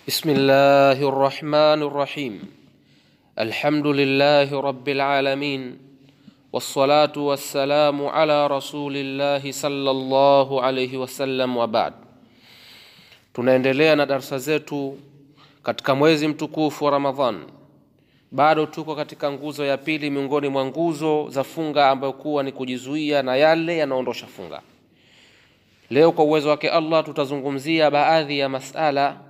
بسم الله الرحمن الرحيم. الحمد لله رب العالمين، والصلاة والسلام على رسول الله صلى الله عليه وسلم وبعد. Tunaendelea na darasa zetu katika mwezi mtukufu wa Ramadhan. Bado tuko katika nguzo ya pili miongoni mwa nguzo za funga, ambayo kuwa ni kujizuia na yale yanaondosha funga. Leo kwa uwezo wake Allah tutazungumzia baadhi ya masala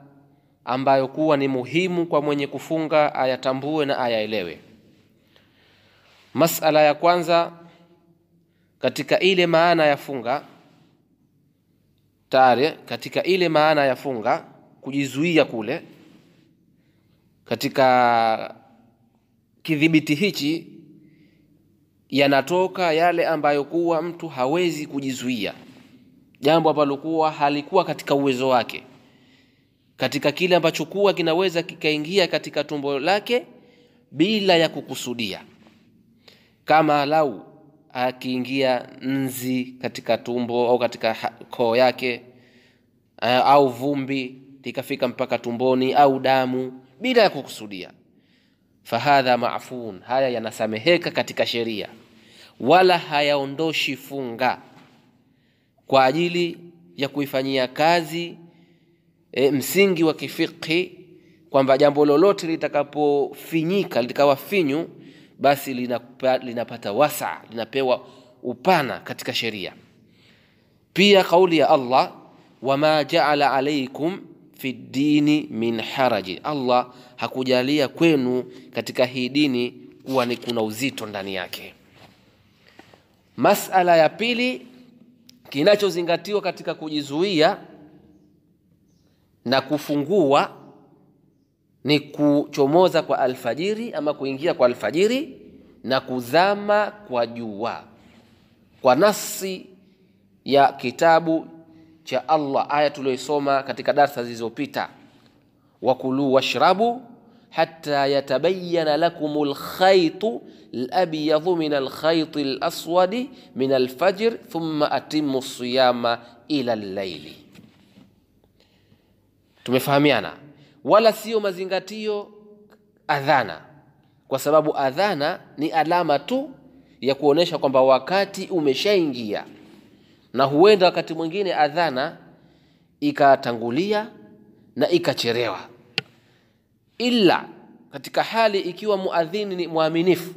ambayo kuwa ni muhimu kwa mwenye kufunga ayatambue na ayaelewe. Masala ya kwanza katika ile maana ya funga, katika ile maana ya funga, kujizuia kule, katika kidhibiti hichi yanatoka yale ambayo kuwa mtu hawezi kujizuia, jambo ambalo kuwa halikuwa katika uwezo wake, katika kile ambacho kuwa kinaweza kikaingia katika tumbo lake bila ya kukusudia, kama lau akiingia nzi katika tumbo au katika koo yake, au vumbi likafika mpaka tumboni, au damu bila ya kukusudia. Fahadha maafun, haya yanasameheka katika sheria, wala hayaondoshi funga, kwa ajili ya kuifanyia kazi msingi wa kifiqhi kwamba jambo lolote litakapofinyika, likawa finyu, basi linapata wasa, linapewa upana katika sheria. Pia kauli ya Allah, wama ja'ala alaykum fi dini min haraji, Allah hakujalia kwenu katika hii dini kuwa ni kuna uzito ndani yake. Masala ya pili kinachozingatiwa katika kujizuia na kufungua ni kuchomoza kwa alfajiri, ama kuingia kwa alfajiri na kuzama kwa jua, kwa nasi ya kitabu cha Allah, aya tuliyosoma katika darasa zilizopita, wakulu washrabu hatta yatabayyana lakumul khaytu al-abyadhu min al-khayti al-aswadi min al-fajr thumma atimmu siyama ila al-layli. Tumefahamiana? Wala sio mazingatio adhana, kwa sababu adhana ni alama tu ya kuonesha kwamba wakati umeshaingia, na huenda wakati mwingine adhana ikatangulia na ikachelewa, ila katika hali ikiwa muadhini ni muaminifu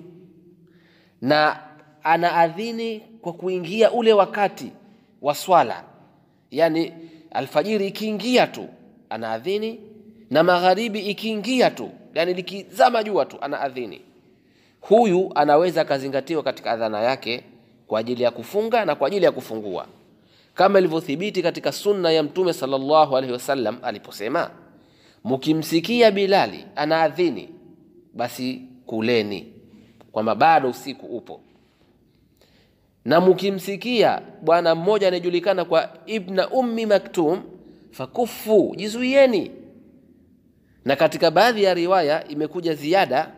na anaadhini kwa kuingia ule wakati wa swala, yani alfajiri ikiingia tu anaadhini, na magharibi ikiingia tu, yani likizama jua tu anaadhini, huyu anaweza akazingatiwa katika adhana yake kwa ajili ya kufunga na kwa ajili ya kufungua, kama ilivyothibiti katika sunna ya Mtume sallallahu alaihi wasallam aliposema, mkimsikia Bilali anaadhini basi kuleni, kwamba bado usiku upo, na mkimsikia bwana mmoja anajulikana kwa Ibn Ummi Maktum fakufu, jizuieni. Na katika baadhi ya riwaya imekuja ziada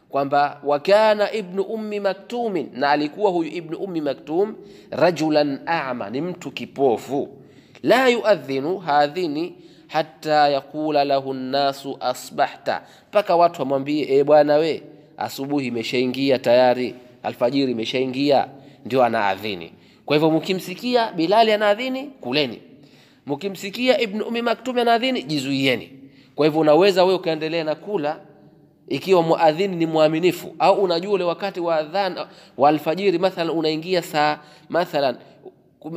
kwamba wakana Ibn Ummi Maktum, na alikuwa huyu Ibn Ummi Maktum rajulan a'ma, ni mtu kipofu, la yuadhinu, hadhini hatta yakula lahu an-nasu asbahta, paka watu wamwambie bwana we, asubuhi imeshaingia tayari, alfajiri imeshaingia, ndio anaadhini. Kwa hivyo mkimsikia Bilali anaadhini kuleni, mkimsikia Ibn Ummi Maktum anaadhini jizuieni. Kwa hivyo unaweza wewe ukaendelea na kula ikiwa muadhini ni muaminifu, au unajua ule wakati wa adhan wa alfajiri mathalan unaingia saa mathalan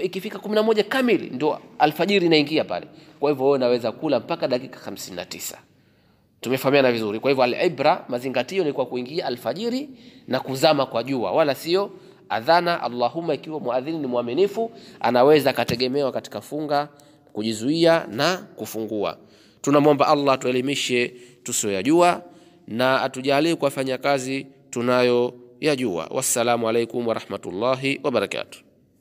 ikifika 11 kamili ndio alfajiri inaingia pale. Kwa hivyo wewe unaweza kula mpaka dakika 59. Tumefahamiana vizuri? Kwa hivyo al-ibra, mazingatio ni kwa kuingia alfajiri na kuzama kwa jua, wala sio adhana. Allahumma ikiwa muadhini ni muaminifu, anaweza kategemewa katika funga, kujizuia na kufungua. Tunamwomba Allah tuelimishe tusiyoyajua na atujalie kufanya kazi tunayo yajua. Wassalamu alaikum wa rahmatullahi wa barakatuh.